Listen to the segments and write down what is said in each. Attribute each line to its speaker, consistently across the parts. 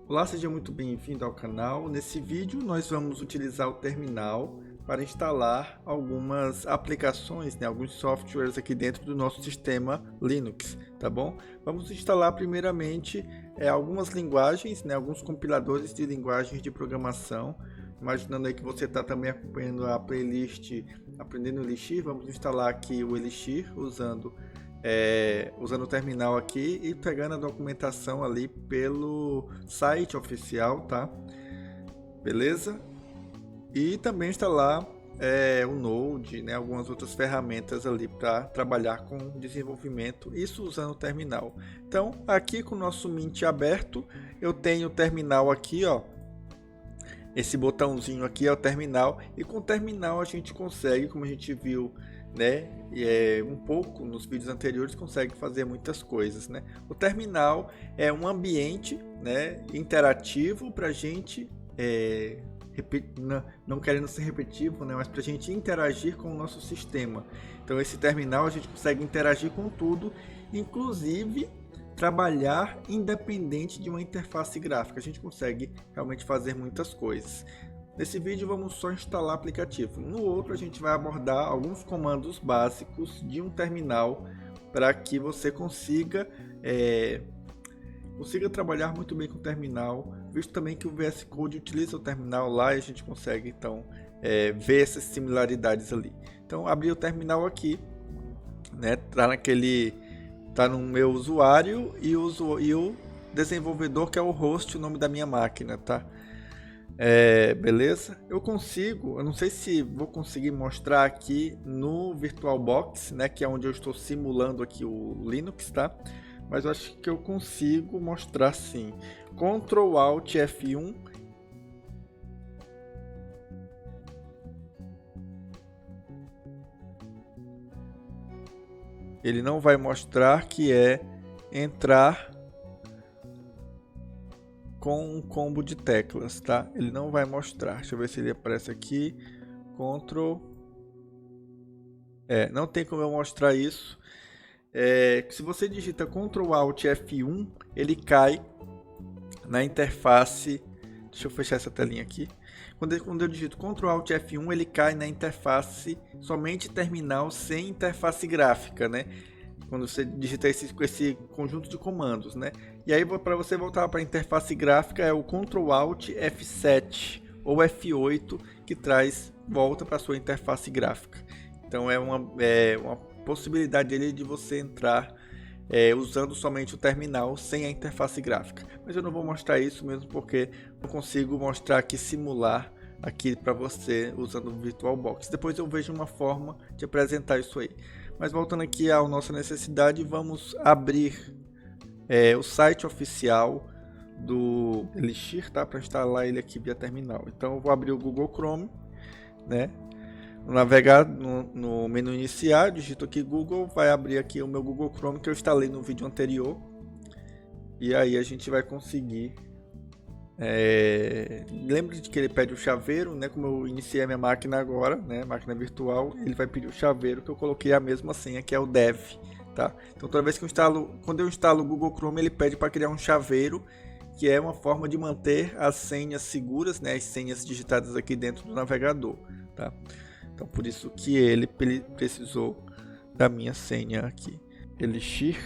Speaker 1: Olá, seja muito bem-vindo ao canal. Nesse vídeo nós vamos utilizar o terminal para instalar algumas aplicações, alguns softwares aqui dentro do nosso sistema Linux, tá bom? Vamos instalar primeiramente algumas linguagens, alguns compiladores de linguagens de programação. Imaginando aí que você está também acompanhando a playlist Aprendendo Elixir, vamos instalar aqui o Elixir usando o terminal aqui e pegando a documentação ali pelo site oficial, tá? Beleza? E também instalar o Node, algumas outras ferramentas ali para trabalhar com desenvolvimento, isso usando o terminal. Então, aqui com o nosso Mint aberto, eu tenho o terminal aqui, ó. Esse botãozinho aqui é o terminal, e com o terminal a gente consegue, como a gente viu, um pouco nos vídeos anteriores, consegue fazer muitas coisas, né? O terminal é um ambiente, interativo para a gente, não querendo ser repetitivo, mas para a gente interagir com o nosso sistema. Então esse terminal a gente consegue interagir com tudo, inclusive trabalhar independente de uma interface gráfica. A gente consegue realmente fazer muitas coisas. Nesse vídeo vamos só instalar aplicativo. No outro a gente vai abordar alguns comandos básicos de um terminal para que você consiga trabalhar muito bem com o terminal, visto também que o VS Code utiliza o terminal lá e a gente consegue então ver essas similaridades ali. Então abrir o terminal aqui, tá no meu usuário e o desenvolvedor, que é o host, o nome da minha máquina, tá? Beleza? Eu não sei se vou conseguir mostrar aqui no VirtualBox, que é onde eu estou simulando aqui o Linux, tá? Mas eu acho que eu consigo mostrar sim. Ctrl Alt F1. Ele não vai mostrar que é entrar com um combo de teclas, tá? Ele não vai mostrar. Deixa eu ver se ele aparece aqui. Ctrl. Não tem como eu mostrar isso. Se você digita Ctrl Alt F1, ele cai na interface. Deixa eu fechar essa telinha aqui. Quando eu digito Ctrl Alt F1, ele cai na interface somente terminal, sem interface gráfica, Quando você digita esse conjunto de comandos, E aí, para você voltar para a interface gráfica, é o Ctrl Alt F7 ou F8 que volta para a sua interface gráfica. Então é uma possibilidade de você entrar usando somente o terminal, sem a interface gráfica. Mas eu não vou mostrar isso mesmo porque não consigo mostrar aqui, simular aqui para você usando o VirtualBox. Depois eu vejo uma forma de apresentar isso aí. Mas voltando aqui à nossa necessidade, vamos abrir o site oficial do Elixir, tá? Para instalar ele aqui via terminal. Então eu vou abrir o Google Chrome, navegar no menu iniciar, digito aqui Google, vai abrir aqui o meu Google Chrome que eu instalei no vídeo anterior. E aí a gente vai conseguir. Lembre de que ele pede o chaveiro, como eu iniciei a minha máquina agora, máquina virtual, ele vai pedir o chaveiro que eu coloquei a mesma senha, que é o dev, tá? Então toda vez que quando eu instalo o Google Chrome, ele pede para criar um chaveiro, que é uma forma de manter as senhas seguras, as senhas digitadas aqui dentro do navegador, tá? Então por isso que ele precisou da minha senha aqui, Elixir.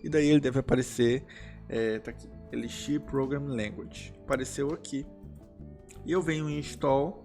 Speaker 1: E daí ele deve aparecer, tá aqui, Elixir Program Language. Apareceu aqui. E eu venho em Install.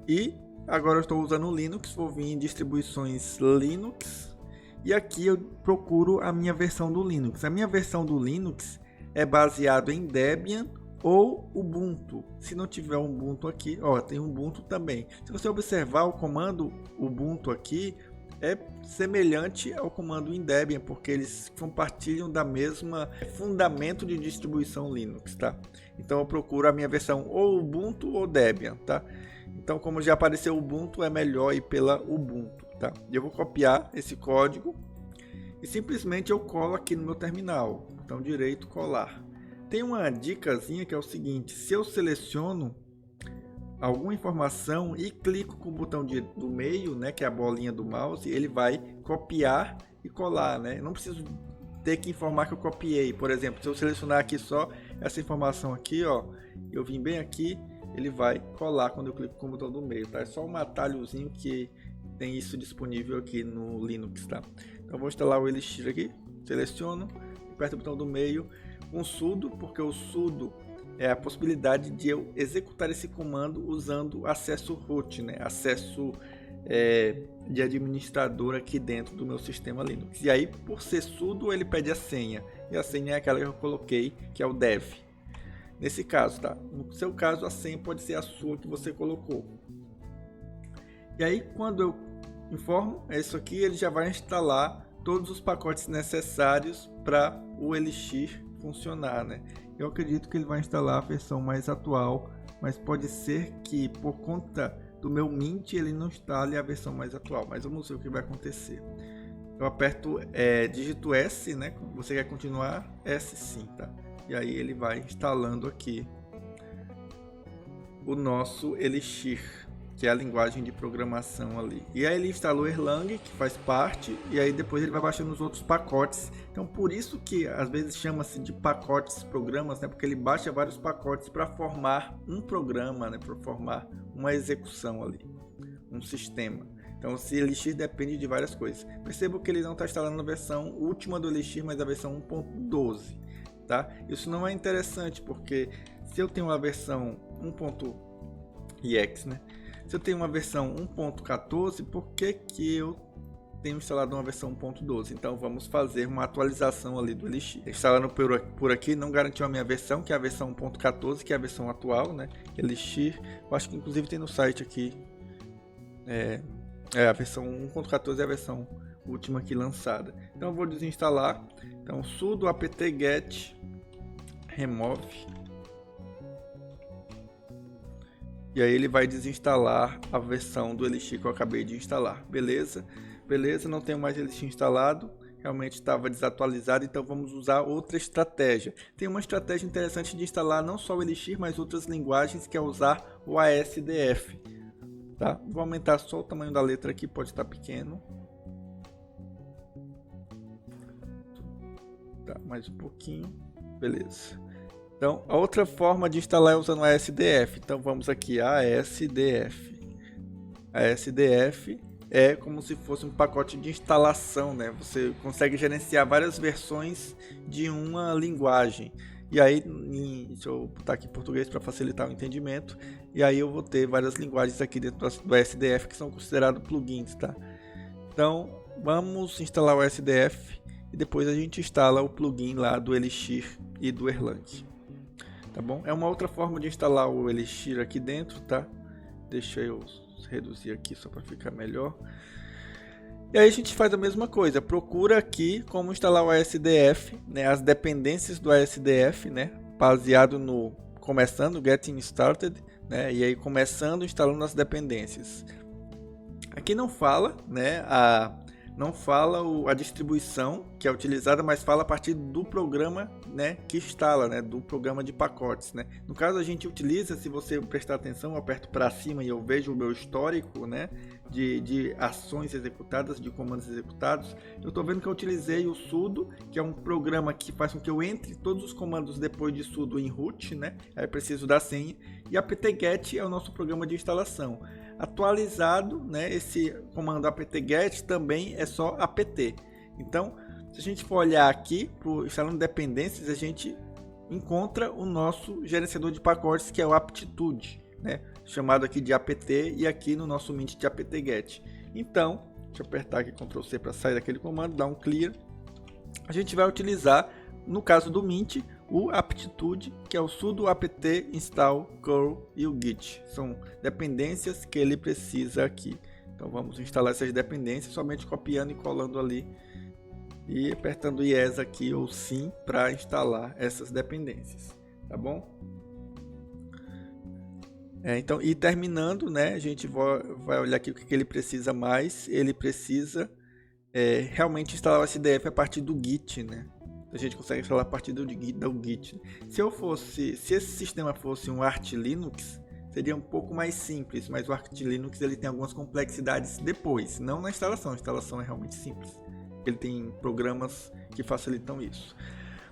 Speaker 1: E agora eu estou usando o Linux, vou vir em distribuições Linux. E aqui eu procuro a minha versão do Linux. A minha versão do Linux é baseado em Debian ou Ubuntu. Se não tiver Ubuntu aqui, tem Ubuntu também. Se você observar o comando Ubuntu aqui, é semelhante ao comando em Debian, porque eles compartilham da mesma fundamento de distribuição Linux, tá? Então eu procuro a minha versão ou Ubuntu ou Debian, tá? Então, como já apareceu Ubuntu, é melhor ir pela Ubuntu, tá? Eu vou copiar esse código e simplesmente eu colo aqui no meu terminal. Então, direito colar. Tem uma dicasinha que é o seguinte: se eu seleciono alguma informação e clico com o botão do meio, que é a bolinha do mouse, ele vai copiar e colar, Não preciso ter que informar que eu copiei. Por exemplo, se eu selecionar aqui só essa informação aqui, ó, eu vim bem aqui, ele vai colar quando eu clico com o botão do meio, tá? É só um atalhozinho que tem isso disponível aqui no Linux, tá? Então eu vou instalar o Elixir aqui, seleciono, aperto o botão do meio, com sudo, porque o sudo é a possibilidade de eu executar esse comando usando acesso root, né? Acesso de administrador aqui dentro do meu sistema Linux. E aí, por ser sudo, ele pede a senha. E a senha é aquela que eu coloquei, que é o dev. Nesse caso, tá? No seu caso, a senha pode ser a sua que você colocou. E aí, quando eu informo, é isso aqui, ele já vai instalar todos os pacotes necessários para o Elixir funcionar, né? Eu acredito que ele vai instalar a versão mais atual, mas pode ser que por conta do meu Mint ele não instale a versão mais atual, mas vamos ver o que vai acontecer. Eu aperto dígito S, né? Você quer continuar? S sim, tá? E aí ele vai instalando aqui o nosso Elixir, que é a linguagem de programação ali. E aí ele instalou Erlang, que faz parte, e aí depois ele vai baixando os outros pacotes. Então por isso que às vezes chama-se de pacotes programas, né? Porque ele baixa vários pacotes para formar um programa, né? Para formar uma execução ali, um sistema. Então esse Elixir depende de várias coisas. Percebo que ele não está instalando a versão última do Elixir, mas a versão 1.12, tá? Isso não é interessante, porque se eu tenho uma versão 1.exe, né? Se eu tenho uma versão 1.14, por que eu tenho instalado uma versão 1.12? Então vamos fazer uma atualização ali do Elixir. Instalando por aqui não garantiu a minha versão, que é a versão 1.14, que é a versão atual, né? Elixir, eu acho que inclusive tem no site aqui. A versão 1.14 é a versão última aqui lançada. Então eu vou desinstalar. Então sudo apt-get remove. E aí ele vai desinstalar a versão do Elixir que eu acabei de instalar. Beleza? Beleza, não tenho mais Elixir instalado. Realmente estava desatualizado, então vamos usar outra estratégia. Tem uma estratégia interessante de instalar não só o Elixir, mas outras linguagens, que é usar o ASDF. Tá? Vou aumentar só o tamanho da letra aqui, pode estar pequeno. Tá, mais um pouquinho. Beleza. Então, a outra forma de instalar é usando o ASDF. Então, vamos aqui, ASDF. ASDF é como se fosse um pacote de instalação, né? Você consegue gerenciar várias versões de uma linguagem. E aí, deixa eu botar aqui em português para facilitar o entendimento. E aí eu vou ter várias linguagens aqui dentro do ASDF que são considerados plugins, tá? Então, vamos instalar o ASDF e depois a gente instala o plugin lá do Elixir e do Erlang. Tá bom? É uma outra forma de instalar o Elixir aqui dentro, tá? Deixa eu reduzir aqui só para ficar melhor. E aí a gente faz a mesma coisa, procura aqui como instalar o ASDF, né? As dependências do ASDF, né? Baseado no começando, getting started, né? E aí começando, instalando as dependências. Aqui não fala, né? Não fala a distribuição que é utilizada, mas fala a partir do programa, né, que instala, né, do programa de pacotes, né. No caso a gente utiliza, se você prestar atenção, eu aperto para cima e eu vejo o meu histórico, né, de ações executadas, de comandos executados. Eu estou vendo que eu utilizei o sudo, que é um programa que faz com que eu entre todos os comandos depois de sudo em root, né, aí eu preciso da senha, e apt-get é o nosso programa de instalação. Atualizado, né, esse comando apt-get também é só apt. Então, se a gente for olhar aqui para o instalando dependências, a gente encontra o nosso gerenciador de pacotes, que é o aptitude, né, chamado aqui de apt, e aqui no nosso Mint de apt-get. Então, deixa eu apertar aqui Ctrl C para sair daquele comando, dar um clear. A gente vai utilizar, no caso do Mint, o aptitude, que é o sudo apt install curl e o git. São dependências que ele precisa aqui. Então vamos instalar essas dependências somente copiando e colando ali e apertando yes aqui ou sim para instalar essas dependências, tá bom? Então, e terminando, né, a gente vai olhar aqui o que ele precisa mais. Ele precisa realmente instalar o SDF a partir do git, né? A gente consegue instalar a partir do git. Se esse sistema fosse um Arch Linux, seria um pouco mais simples, mas o Arch Linux ele tem algumas complexidades depois, não na instalação. A instalação é realmente simples. Ele tem programas que facilitam isso.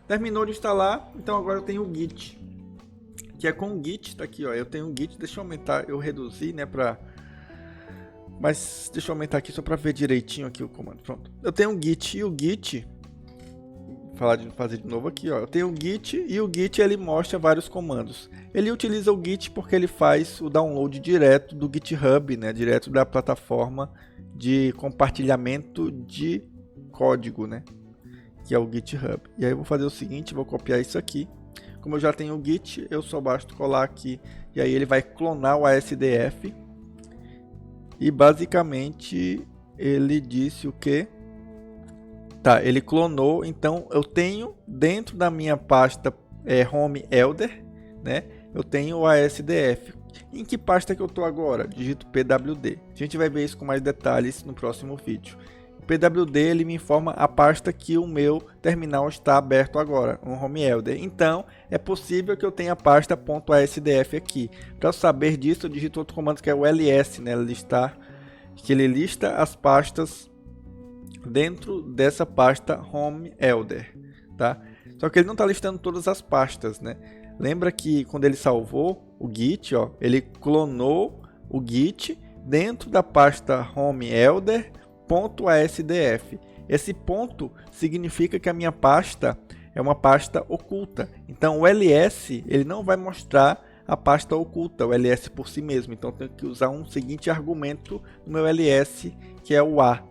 Speaker 1: Terminou de instalar, então agora eu tenho o Git, que é com o Git, tá aqui, ó, eu tenho o Git, deixa eu aumentar, eu reduzi, né, mas deixa eu aumentar aqui só para ver direitinho aqui o comando, pronto. Eu tenho o Git e o Git, fazer de novo aqui, ó, eu tenho o Git e o Git ele mostra vários comandos. Ele utiliza o Git porque ele faz o download direto do GitHub, né, direto da plataforma de compartilhamento de código, né, que é o GitHub. E aí eu vou fazer o seguinte, vou copiar isso aqui. Como eu já tenho o Git, eu só basta colar aqui e aí ele vai clonar o ASDF. E basicamente ele disse o que? Tá, ele clonou, então eu tenho dentro da minha pasta home elder, né? Eu tenho o ASDF. Em que pasta que eu estou agora? Digito pwd. A gente vai ver isso com mais detalhes no próximo vídeo. O pwd ele me informa a pasta que o meu terminal está aberto agora, um home elder. Então é possível que eu tenha a pasta .asdf aqui. Para saber disso, eu digito outro comando que é o ls, né? Listar, que ele lista as pastas dentro dessa pasta home elder, tá? Só que ele não está listando todas as pastas, né? Lembra que quando ele salvou o Git, ó, ele clonou o Git dentro da pasta home elder.asdf. Esse ponto significa que a minha pasta é uma pasta oculta. Então o ls ele não vai mostrar a pasta oculta, o ls por si mesmo. Então eu tenho que usar um seguinte argumento no meu ls, que é o a.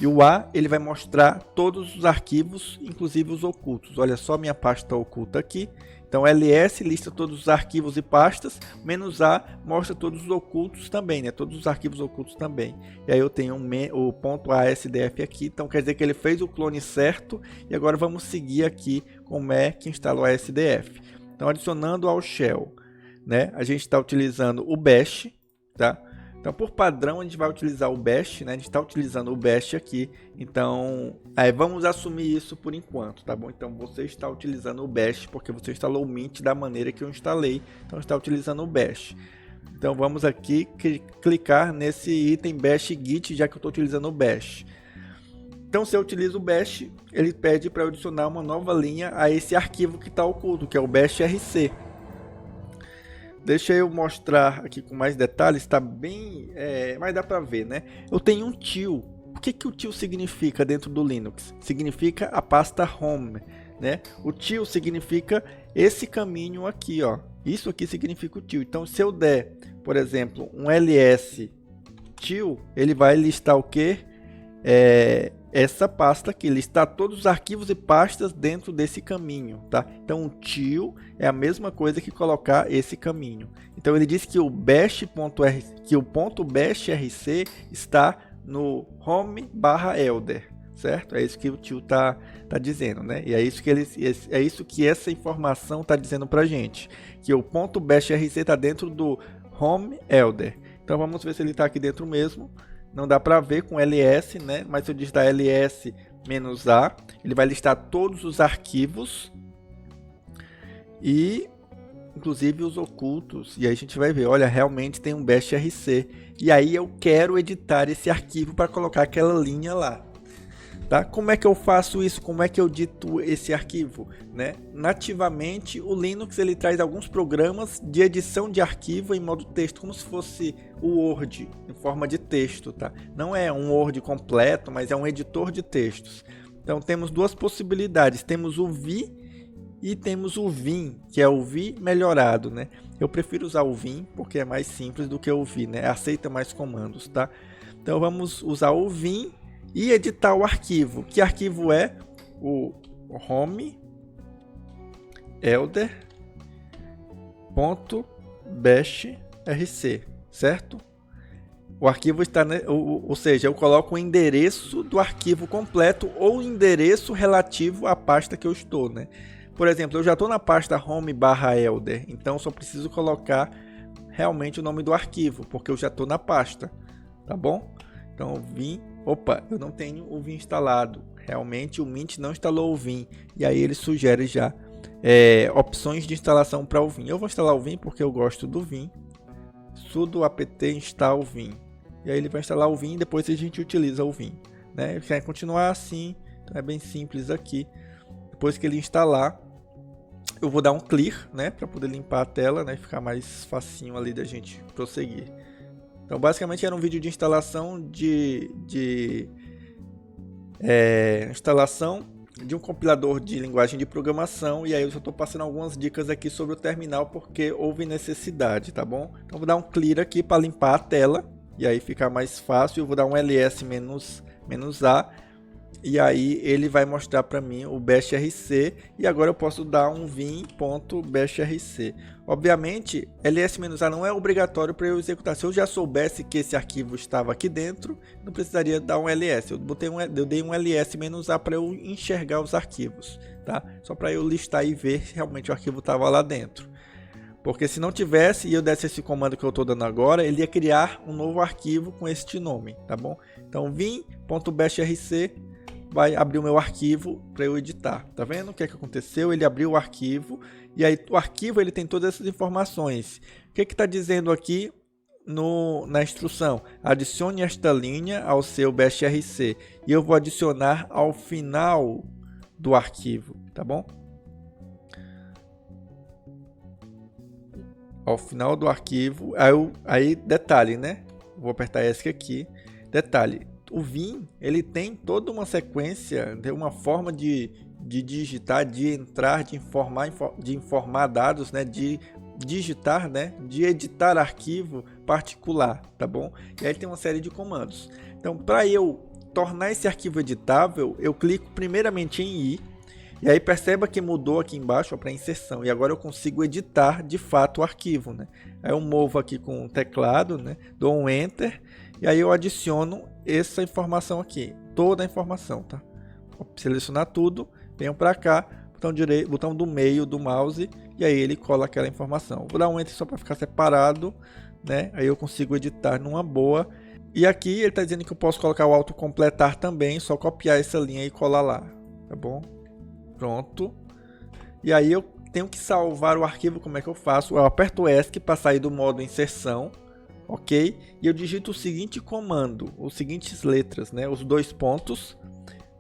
Speaker 1: E o A ele vai mostrar todos os arquivos, inclusive os ocultos. Olha só minha pasta oculta aqui. Então ls lista todos os arquivos e pastas, menos A mostra todos os ocultos também, né? Todos os arquivos ocultos também. E aí eu tenho o .asdf aqui, então quer dizer que ele fez o clone certo. E agora vamos seguir aqui como é que instala o ASDF. Então adicionando ao shell, né? A gente está utilizando o bash, tá? Então, por padrão, a gente vai utilizar o bash, né? A gente está utilizando o bash aqui. Então, vamos assumir isso por enquanto, tá bom? Então, você está utilizando o bash porque você instalou o Mint da maneira que eu instalei. Então, está utilizando o bash. Então, vamos aqui clicar nesse item bash git, já que eu estou utilizando o bash. Então, se eu utilizo o bash, ele pede para eu adicionar uma nova linha a esse arquivo que está oculto, que é o bash rc. Deixa eu mostrar aqui com mais detalhes, está bem, mas dá para ver, né? Eu tenho um til. O que o til significa dentro do Linux? Significa a pasta home, né? O til significa esse caminho aqui, ó. Isso aqui significa o til. Então, se eu der, por exemplo, um ls til, ele vai listar o que? Essa pasta aqui, listar todos os arquivos e pastas dentro desse caminho, tá? Então o til é a mesma coisa que colocar esse caminho. Então ele diz que o .bashrc está no home/elder, certo? É isso que o til tá dizendo, né? E é isso que essa informação está dizendo para gente, que o .bashrc está dentro do home elder. Então vamos ver se ele está aqui dentro mesmo. Não dá para ver com ls, né? Mas se eu digitar ls-a, ele vai listar todos os arquivos e inclusive os ocultos. E aí a gente vai ver, olha, realmente tem um bash rc. E aí eu quero editar esse arquivo para colocar aquela linha lá. Tá? Como é que eu faço isso? Como é que eu edito esse arquivo? Né? Nativamente, o Linux ele traz alguns programas de edição de arquivo em modo texto, como se fosse o Word, em forma de texto. Tá? Não é um Word completo, mas é um editor de textos. Então, temos duas possibilidades. Temos o Vi e temos o Vim, que é o Vi melhorado. Né? Eu prefiro usar o Vim, porque é mais simples do que o Vi, né? Aceita mais comandos. Tá? Então, vamos usar o Vim e editar o arquivo. Que arquivo é? O home elder.bashrc, certo? O arquivo está, ou seja, eu coloco o endereço do arquivo completo ou o endereço relativo à pasta que eu estou, né? Por exemplo, eu já estou na pasta home/elder, então só preciso colocar realmente o nome do arquivo, porque eu já estou na pasta, tá bom? Então, vim. Opa, eu não tenho o Vim instalado. Realmente o Mint não instalou o Vim. E aí ele sugere já opções de instalação para o Vim. Eu vou instalar o Vim porque eu gosto do Vim. Sudo apt install Vim. E aí ele vai instalar o Vim e depois a gente utiliza o Vim. né? Ele quer continuar assim, então é bem simples aqui. Depois que ele instalar, eu vou dar um clear, né, para poder limpar a tela, né, e ficar mais facinho ali da gente prosseguir. Então, basicamente era um vídeo de instalação instalação de um compilador de linguagem de programação, e aí eu só estou passando algumas dicas aqui sobre o terminal porque houve necessidade, tá bom? Então vou dar um clear aqui para limpar a tela e aí ficar mais fácil. Eu vou dar um ls-a e aí ele vai mostrar para mim o bashrc, e agora eu posso dar um vim.bashrc. Obviamente, ls-a não é obrigatório para eu executar. Se eu já soubesse que esse arquivo estava aqui dentro, não precisaria dar um ls. Eu dei um ls-a para eu enxergar os arquivos, tá? Só para eu listar e ver se realmente o arquivo estava lá dentro. Porque se não tivesse e eu desse esse comando que eu estou dando agora, ele ia criar um novo arquivo com este nome, tá bom? Então, vim.bashrc vai abrir o meu arquivo para eu editar. Tá vendo o que é que aconteceu? Ele abriu o arquivo e aí o arquivo ele tem todas essas informações. O que está dizendo aqui na instrução? Adicione esta linha ao seu bashrc e eu vou adicionar ao final do arquivo, tá bom? Ao final do arquivo, aí detalhe, né? Vou apertar ESC aqui. Detalhe. O Vim, ele tem toda uma sequência, tem uma forma de digitar, de entrar, de informar dados, né, de digitar, né, de editar arquivo particular, tá bom? E aí tem uma série de comandos. Então, para eu tornar esse arquivo editável, eu clico primeiramente em I, e aí perceba que mudou aqui embaixo para inserção, e agora eu consigo editar de fato o arquivo, né? Aí eu movo aqui com o teclado, né, dou um Enter, e aí eu adiciono essa informação aqui, toda a informação, tá? Vou selecionar tudo, venho para cá, botão do meio do mouse, e aí ele cola aquela informação. Vou dar um Enter só para ficar separado, né? Aí eu consigo editar numa boa. E aqui ele está dizendo que eu posso colocar o autocompletar também, só copiar essa linha e colar lá, tá bom? Pronto. E aí eu tenho que salvar o arquivo, como é que eu faço? Eu aperto o ESC para sair do modo inserção. Ok? E eu digito o seguinte comando, os seguintes letras, né? Os dois pontos,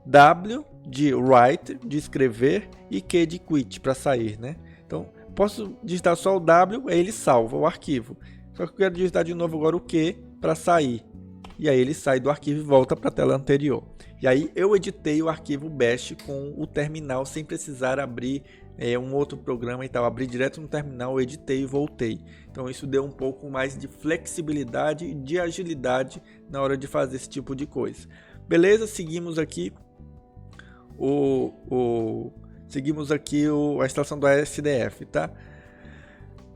Speaker 1: W de write, de escrever, e Q de quit, para sair, né? Então, posso digitar só o W, aí ele salva o arquivo. Só que eu quero digitar de novo agora o Q para sair. E aí ele sai do arquivo e volta para a tela anterior. E aí eu editei o arquivo bash com o terminal sem precisar abrir um outro programa e tal. Abri direto no terminal, editei e voltei. Então isso deu um pouco mais de flexibilidade e de agilidade na hora de fazer esse tipo de coisa. Beleza? Seguimos aqui a instalação do SDF, tá?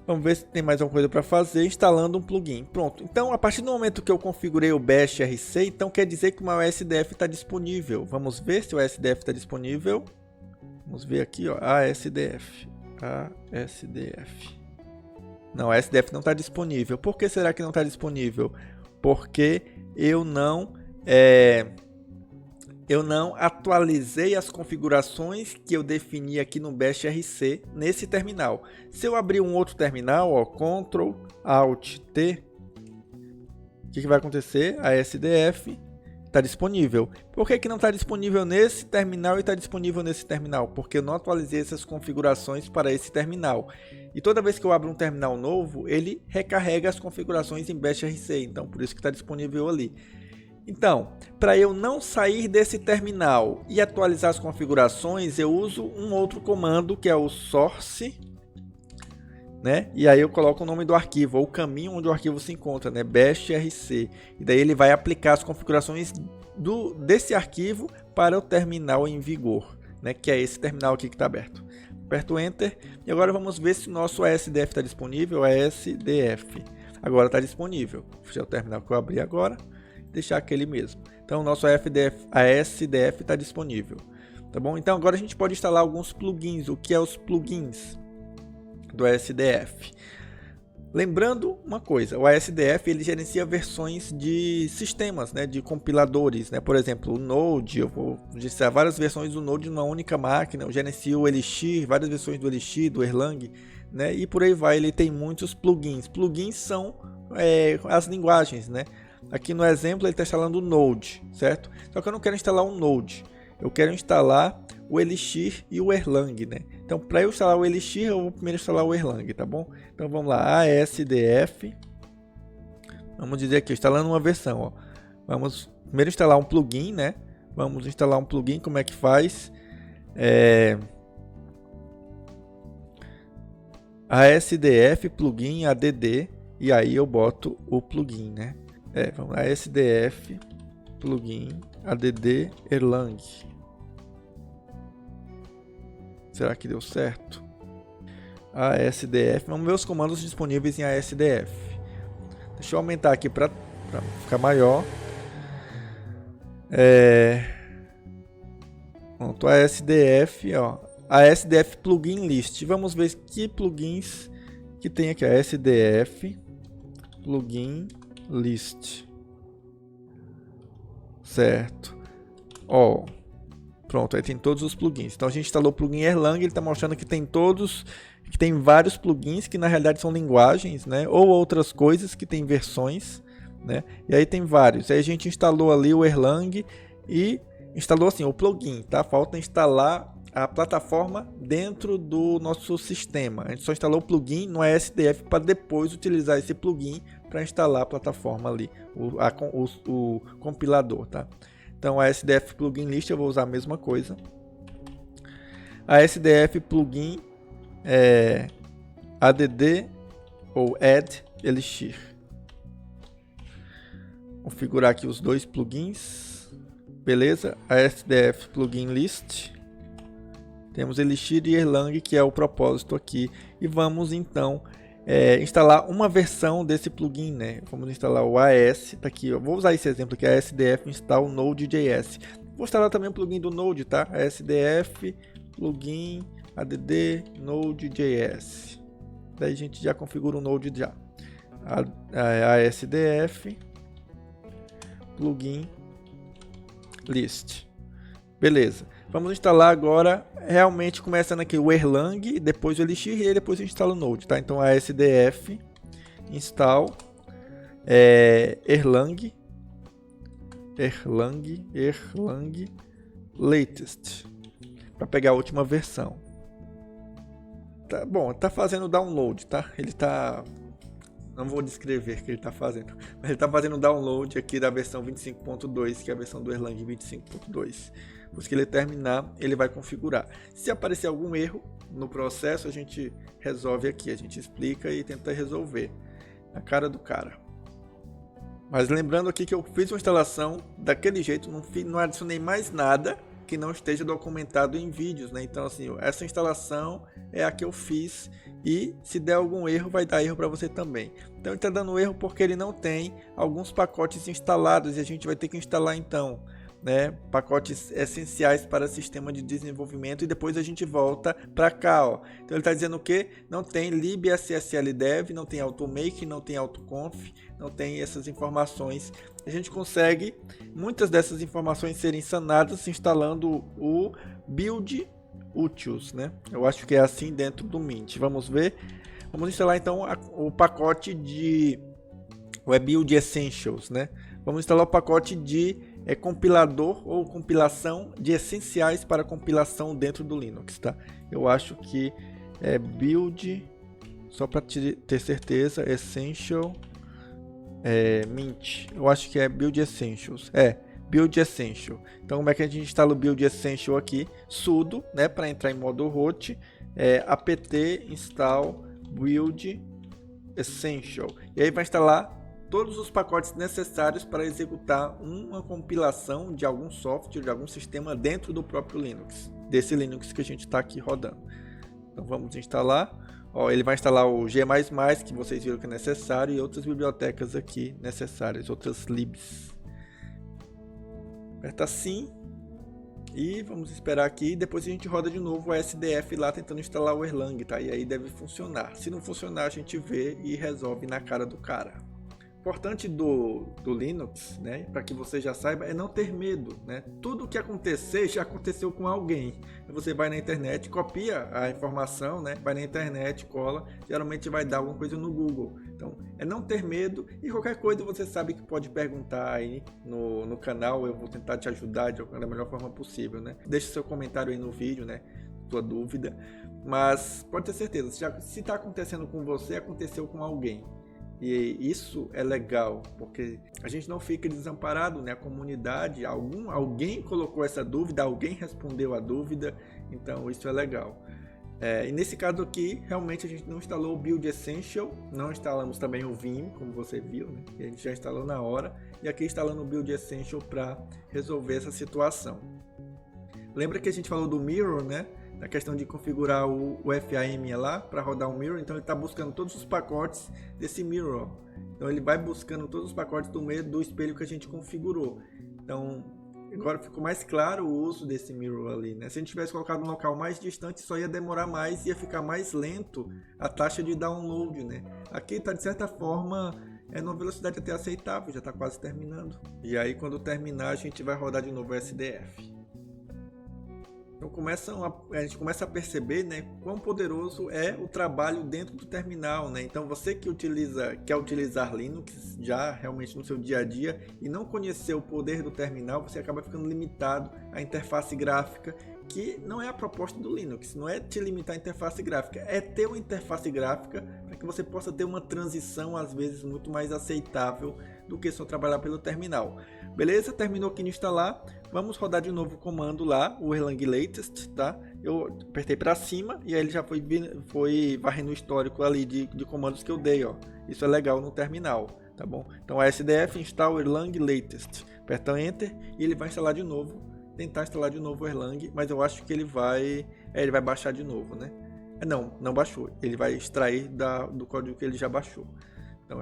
Speaker 1: Vamos ver se tem mais alguma coisa para fazer, instalando um plugin. Pronto. Então, a partir do momento que eu configurei o bashrc, então quer dizer que o meu ASDF está disponível. Vamos ver se o ASDF está disponível. Vamos ver aqui, ó, ASDF. Não, o ASDF não está disponível. Por que será que não está disponível? Porque eu não atualizei as configurações que eu defini aqui no bashrc nesse terminal. Se eu abrir um outro terminal, ó, Ctrl Alt T, o que vai acontecer? A SDF está disponível. Por que não está disponível nesse terminal e está disponível nesse terminal? Porque eu não atualizei essas configurações para esse terminal. E toda vez que eu abro um terminal novo, ele recarrega as configurações em bashrc. Então, por isso que está disponível ali. Então, para eu não sair desse terminal e atualizar as configurações, eu uso um outro comando que é o source, né? E aí eu coloco o nome do arquivo, ou o caminho onde o arquivo se encontra, né? bashrc. E daí ele vai aplicar as configurações desse arquivo para o terminal em vigor, né? Que é esse terminal aqui que está aberto. Aperto Enter e agora vamos ver se o nosso ASDF está disponível. ASDF agora está disponível. Vou fechar o terminal que eu abri agora. Deixar aquele mesmo. Então o nosso ASDF está disponível, tá bom? Então agora a gente pode instalar alguns plugins. O que é os plugins do ASDF? Lembrando uma coisa, o ASDF ele gerencia versões de sistemas, né, de compiladores, né? Por exemplo, o Node, eu vou gerenciar várias versões do Node numa única máquina. Eu gerencio o Elixir, várias versões do Elixir, do Erlang, né? E por aí vai. Ele tem muitos plugins. Plugins são as linguagens, né? Aqui no exemplo ele está instalando o Node, certo? Só que eu não quero instalar um Node. Eu quero instalar o Elixir e o Erlang, né? Então, para eu instalar o Elixir, eu vou primeiro instalar o Erlang, tá bom? Então, vamos lá, ASDF. Vamos dizer aqui, instalando uma versão, ó. Vamos primeiro instalar um plugin, né? Vamos instalar um plugin, como é que faz? ASDF plugin add, e aí eu boto o plugin, né? Vamos lá, ASDF plugin add Erlang. Será que deu certo? ASDF, vamos ver os comandos disponíveis em ASDF. Deixa eu aumentar aqui para ficar maior. Pronto, ASDF, ó. ASDF plugin list. Vamos ver que plugins que tem aqui. ASDF plugin list. Certo. Ó. Pronto, aí tem todos os plugins. Então a gente instalou o plugin Erlang, ele está mostrando que tem que tem vários plugins que na realidade são linguagens, né? Ou outras coisas que tem versões, né? E aí tem vários. Aí a gente instalou ali o Erlang e instalou assim o plugin, tá? Falta instalar a plataforma dentro do nosso sistema. A gente só instalou o plugin no ASDF para depois utilizar esse plugin para instalar a plataforma ali, o compilador, tá? Então, a ASDF plugin list eu vou usar a mesma coisa. A ASDF plugin add ou add Elixir. Configurar aqui os dois plugins. Beleza? A ASDF plugin list. Temos Elixir e Erlang, que é o propósito aqui. E vamos então instalar uma versão desse plugin, né? Vamos instalar o AS, tá aqui, eu vou usar esse exemplo aqui, ASDF install Node.js. Vou instalar também o plugin do Node, tá? ASDF plugin add Node.js. Daí a gente já configura o Node já. ASDF plugin list. Beleza. Vamos instalar agora, realmente começando aqui o Erlang, depois o Elixir e depois a gente instala o Node, tá? Então ASDF install Erlang latest para pegar a última versão. Tá bom, tá fazendo download, tá? Ele tá, não vou descrever o que ele tá fazendo, mas ele tá fazendo download aqui da versão 25.2, que é a versão do Erlang 25.2. Depois que ele terminar, ele vai configurar. Se aparecer algum erro no processo, a gente resolve aqui. A gente explica e tenta resolver. Na cara do cara. Mas lembrando aqui que eu fiz uma instalação daquele jeito, não adicionei mais nada que não esteja documentado em vídeos, né? Então, assim, essa instalação é a que eu fiz. E se der algum erro, vai dar erro para você também. Então, ele está dando erro porque ele não tem alguns pacotes instalados. E a gente vai ter que instalar, então, né, pacotes essenciais para sistema de desenvolvimento, e depois a gente volta para cá, ó. Então ele está dizendo que não tem libssldev, não tem automake, não tem autoconf, não tem essas informações. A gente consegue muitas dessas informações serem sanadas instalando o build utils, né? Eu acho que é assim dentro do Mint. Vamos ver. Vamos instalar então o pacote de build essentials, né? Vamos instalar o pacote de compilador ou compilação de essenciais para compilação dentro do Linux, tá? Eu acho que é build, só para ter certeza, essential mint. Eu acho que é build essentials. Build essential. Então, como é que a gente instala o build essential aqui? Sudo, né, para entrar em modo root, apt install build essential. E aí vai instalar todos os pacotes necessários para executar uma compilação de algum software, de algum sistema dentro do próprio Linux, desse Linux que a gente está aqui rodando. Então vamos instalar. Ó, ele vai instalar o G++, que vocês viram que é necessário, e outras bibliotecas aqui necessárias, outras libs. Aperta sim e vamos esperar aqui. Depois a gente roda de novo o ASDF lá tentando instalar o Erlang, tá? E aí deve funcionar. Se não funcionar, a gente vê e resolve na cara do cara. importante do Linux, né, para que você já saiba, é não ter medo, né? Tudo que acontecer já aconteceu com alguém. Você vai na internet, copia a informação, né? Vai na internet, cola, geralmente vai dar alguma coisa no Google. Então, é não ter medo e qualquer coisa você sabe que pode perguntar aí no canal, eu vou tentar te ajudar da melhor forma possível, né? Deixe seu comentário aí no vídeo, né? Sua dúvida, mas pode ter certeza, se está acontecendo com você, aconteceu com alguém. E isso é legal, porque a gente não fica desamparado, né? A comunidade, alguém colocou essa dúvida, alguém respondeu a dúvida, então isso é legal. E nesse caso aqui, realmente a gente não instalou o Build Essential, não instalamos também o Vim, como você viu, né? A gente já instalou na hora, e aqui instalando o Build Essential para resolver essa situação. Lembra que a gente falou do Mirror, né? Na questão de configurar o FAM lá para rodar o Mirror, então ele está buscando todos os pacotes desse Mirror. Então ele vai buscando todos os pacotes do meio do espelho que a gente configurou. Então agora ficou mais claro o uso desse Mirror ali, né? Se a gente tivesse colocado no local mais distante, só ia demorar mais, ia ficar mais lento a taxa de download, né? Aqui está de certa forma numa velocidade até aceitável, já está quase terminando. E aí quando terminar a gente vai rodar de novo o SDF. Então a gente começa a perceber, né, quão poderoso é o trabalho dentro do terminal, né? Então você que quer utilizar Linux já realmente no seu dia a dia e não conhecer o poder do terminal, você acaba ficando limitado à interface gráfica, que não é a proposta do Linux, não é te limitar à interface gráfica, é ter uma interface gráfica para que você possa ter uma transição às vezes muito mais aceitável do que só trabalhar pelo terminal. Beleza? Terminou aqui de instalar. Vamos rodar de novo o comando lá, o Erlang Latest, tá? Eu apertei para cima e aí ele já foi varrendo o histórico ali de comandos que eu dei, ó. Isso é legal no terminal, tá bom? Então a SDF install Erlang Latest. Aperta Enter e ele vai instalar de novo. Tentar instalar de novo o Erlang, mas eu acho que ele vai baixar de novo, né? Não baixou. Ele vai extrair do código que ele já baixou. Então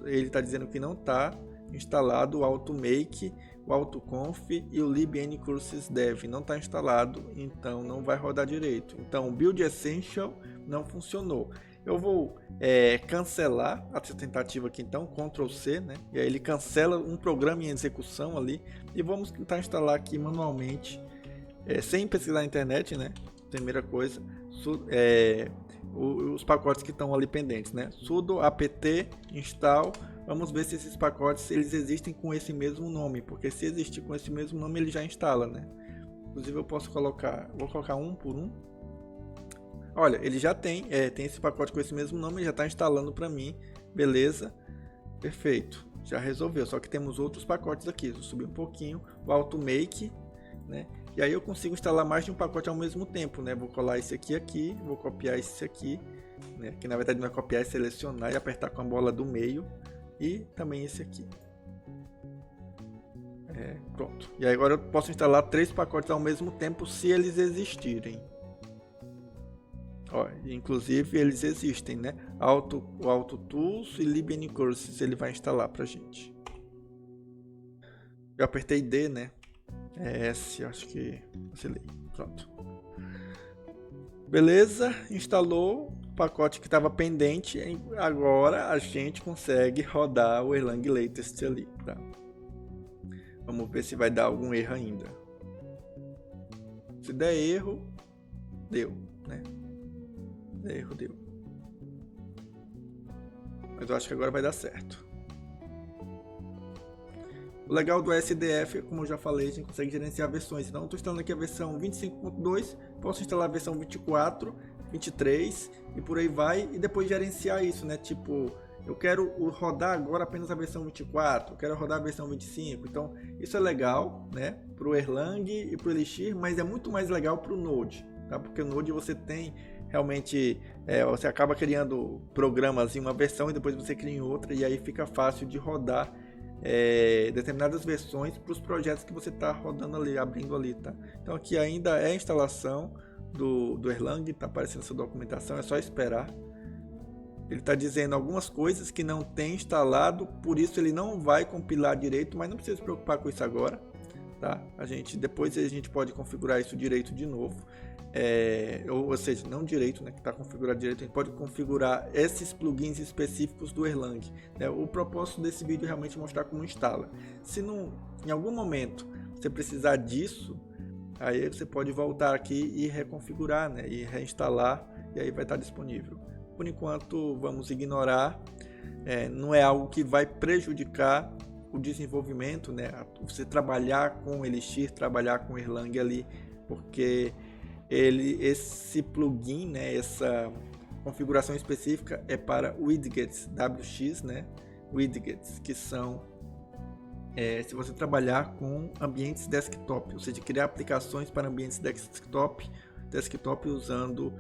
Speaker 1: ele está dizendo que não está instalado o automake, o autoconf e o libncurses-dev. Não está instalado, então não vai rodar direito. Então o Build Essential não funcionou. Eu vou cancelar essa tentativa aqui então, Ctrl C, né? E aí ele cancela um programa em execução ali. E vamos tentar instalar aqui manualmente, sem pesquisar na internet, né? Primeira coisa, os pacotes que estão ali pendentes, né? Sudo apt install. Vamos ver se esses pacotes eles existem com esse mesmo nome, porque se existir com esse mesmo nome ele já instala, né? Inclusive eu posso vou colocar um por um. Olha, ele já tem esse pacote com esse mesmo nome, já está instalando para mim, beleza, perfeito, já resolveu. Só que temos outros pacotes aqui, vou subir um pouquinho, o automake, né? E aí eu consigo instalar mais de um pacote ao mesmo tempo, né? Vou colar esse aqui, vou copiar esse aqui, né? Que na verdade não é copiar, é selecionar e apertar com a bola do meio, e também esse aqui. Pronto. E aí agora eu posso instalar 3 pacotes ao mesmo tempo se eles existirem. Ó, inclusive eles existem, né? O AutoTools e libncurses ele vai instalar pra gente. Eu apertei D, né? S, acho que vacilei. Pronto. Beleza, instalou o pacote que estava pendente. Agora a gente consegue rodar o Erlang Latest ali, tá? Vamos ver se vai dar algum erro ainda. Se der erro, deu, né? Erro deu. Mas eu acho que agora vai dar certo. O legal do SDF, como eu já falei, a gente consegue gerenciar versões. Então, eu estou instalando aqui a versão 25.2, posso instalar a versão 24, 23 e por aí vai. E depois gerenciar isso, né? Tipo, eu quero rodar agora apenas a versão 24, eu quero rodar a versão 25. Então, isso é legal, né? Para o Erlang e para o Elixir, mas é muito mais legal para o Node, tá? Porque o Node você tem realmente, você acaba criando programas em uma versão e depois você cria em outra, e aí fica fácil de rodar determinadas versões para os projetos que você está rodando ali, abrindo ali, tá? Então aqui ainda é a instalação do Erlang, está aparecendo essa documentação, é só esperar. Ele está dizendo algumas coisas que não tem instalado, por isso ele não vai compilar direito, mas não precisa se preocupar com isso agora, tá? Depois a gente pode configurar isso direito de novo. ou seja, não direito, né, que está configurado direito, a gente pode configurar esses plugins específicos do Erlang. O propósito desse vídeo é realmente mostrar como instala. Se em algum momento você precisar disso, aí você pode voltar aqui e reconfigurar, né, e reinstalar, e aí vai estar disponível. Por enquanto, vamos ignorar. Não é algo que vai prejudicar o desenvolvimento, né? Você trabalhar com Elixir, trabalhar com Erlang ali, porque esse plugin, né, essa configuração específica é para widgets, WX, né? Widgets, que são se você trabalhar com ambientes desktop, ou seja, criar aplicações para ambientes desktop usando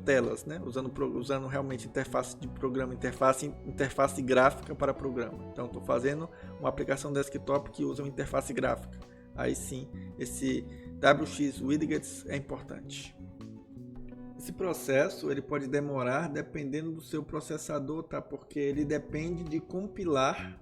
Speaker 1: telas, né? Usando realmente interface de programa, interface gráfica para programa. Então, estou fazendo uma aplicação desktop que usa uma interface gráfica. Aí sim, esse WX Widgets é importante. Esse processo ele pode demorar dependendo do seu processador, tá? Porque ele depende de compilar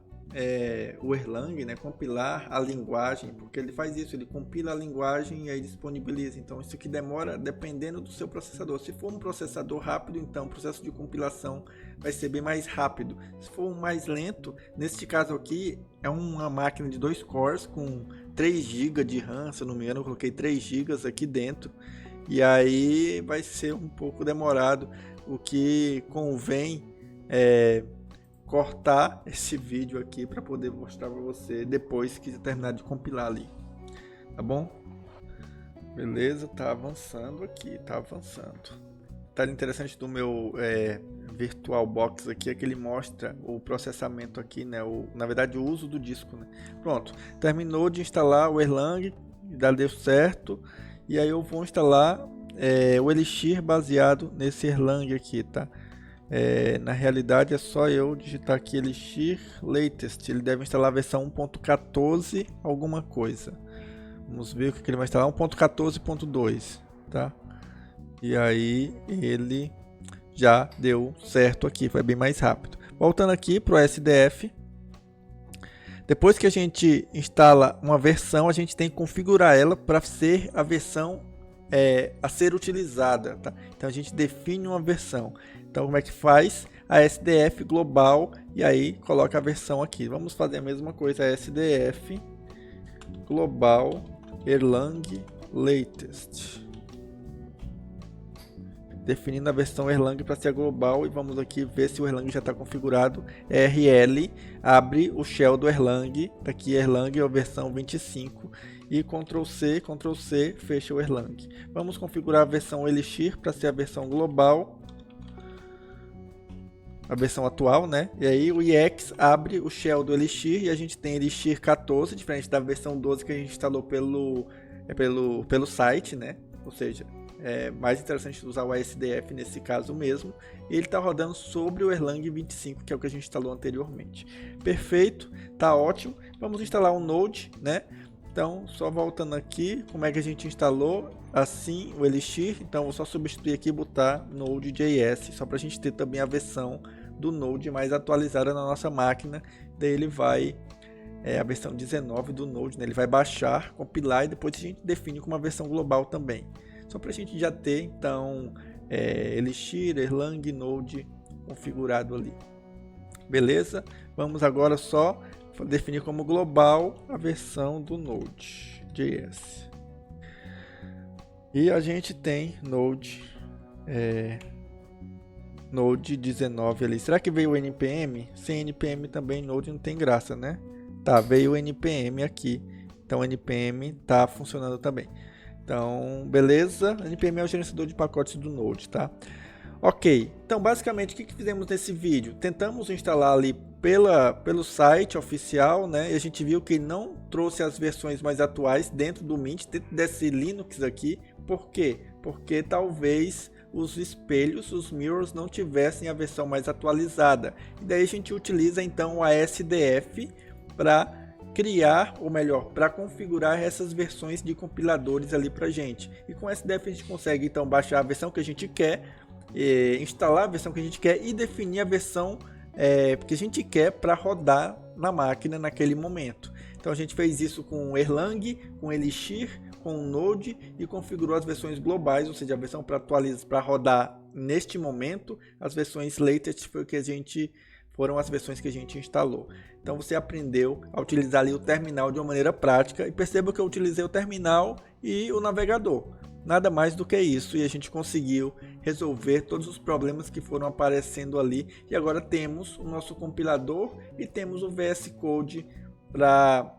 Speaker 1: o Erlang, né? Compilar a linguagem, porque ele faz isso, ele compila a linguagem e aí disponibiliza. Então isso aqui demora dependendo do seu processador. Se for um processador rápido, então o processo de compilação vai ser bem mais rápido. Se for mais lento, neste caso aqui é uma máquina de 2 cores com 3 GB de RAM, se eu não me engano, eu coloquei 3 GB aqui dentro. E aí vai ser um pouco demorado, o que convém cortar esse vídeo aqui para poder mostrar para você depois que terminar de compilar ali, tá bom? Beleza, tá avançando aqui, tá avançando. Tá interessante do meu VirtualBox aqui é que ele mostra o processamento aqui, né? Na verdade o uso do disco, né? Pronto, terminou de instalar o Erlang, já deu certo. E aí eu vou instalar o Elixir baseado nesse Erlang aqui, tá? Na realidade é só eu digitar aqui Elixir Latest. Ele deve instalar a versão 1.14 alguma coisa. Vamos ver o que ele vai instalar. 1.14.2, tá? E aí ele já deu certo aqui, foi bem mais rápido. Voltando aqui para o SDF. Depois que a gente instala uma versão, a gente tem que configurar ela para ser a versão a ser utilizada, tá? Então a gente define uma versão. Então como é que faz? A SDF global e aí coloca a versão aqui. Vamos fazer a mesma coisa, a SDF global Erlang Latest. Definindo a versão Erlang para ser global e vamos aqui ver se o Erlang já está configurado. RL abre o shell do Erlang, tá aqui Erlang é a versão 25 e Ctrl C, fecha o Erlang. Vamos configurar a versão Elixir para ser a versão global, a versão atual, né? E aí o EX abre o shell do Elixir e a gente tem Elixir 14, diferente da versão 12 que a gente instalou pelo site, né? Ou seja, é mais interessante usar o ASDF nesse caso mesmo. E ele está rodando sobre o Erlang 25, que é o que a gente instalou anteriormente. Perfeito, tá ótimo. Vamos instalar um Node, né? Então, só voltando aqui, como é que a gente instalou assim o Elixir. Então, vou só substituir aqui e botar Node.js, só para a gente ter também a versão do Node mais atualizada na nossa máquina. Daí ele vai, a versão 19 do Node, né? Ele vai baixar, compilar e depois a gente define com uma versão global também. Só para a gente já ter, então, Elixir, Erlang, Node configurado ali. Beleza? Vamos agora só definir como global a versão do Node.js. E a gente tem Node 19 ali. Será que veio o NPM? Sem NPM também Node não tem graça, né? Tá, veio o NPM aqui. Então o NPM tá funcionando também. Então, beleza? NPM é o gerenciador de pacotes do Node, tá? Ok, então basicamente o que fizemos nesse vídeo? Tentamos instalar ali pelo site oficial, né? E a gente viu que não trouxe as versões mais atuais dentro do Mint, dentro desse Linux aqui. Por quê? Porque talvez os espelhos, os mirrors, não tivessem a versão mais atualizada. E daí a gente utiliza então a SDF para criar, ou melhor, para configurar essas versões de compiladores ali para gente. E com a SDF a gente consegue então baixar a versão que a gente quer, instalar a versão que a gente quer e definir a versão que a gente quer para rodar na máquina naquele momento. Então a gente fez isso com Erlang, com Elixir, com o Node e configurou as versões globais, ou seja, a versão para atualizar, para rodar neste momento. As versões latest foram as versões que a gente instalou. Então você aprendeu a utilizar ali o terminal de uma maneira prática, e perceba que eu utilizei o terminal e o navegador. Nada mais do que isso, e a gente conseguiu resolver todos os problemas que foram aparecendo ali. E agora temos o nosso compilador e temos o VS Code para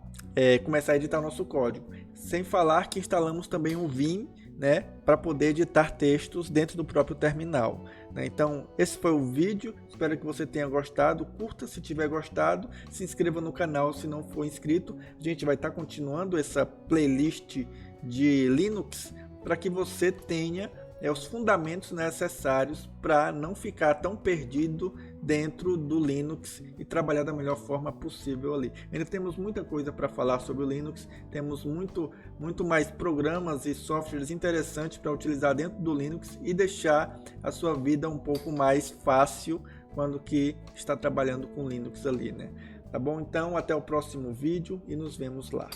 Speaker 1: começar a editar o nosso código. Sem falar que instalamos também um Vim, né, para poder editar textos dentro do próprio terminal, né? Então esse foi o vídeo, espero que você tenha gostado. Curta se tiver gostado, se inscreva no canal se não for inscrito. A gente vai estar continuando essa playlist de Linux para que você tenha os fundamentos necessários para não ficar tão perdido dentro do Linux e trabalhar da melhor forma possível ali. Ainda temos muita coisa para falar sobre o Linux, temos muito mais programas e softwares interessantes para utilizar dentro do Linux e deixar a sua vida um pouco mais fácil quando que está trabalhando com Linux ali, né? Tá bom? Então até o próximo vídeo e nos vemos lá.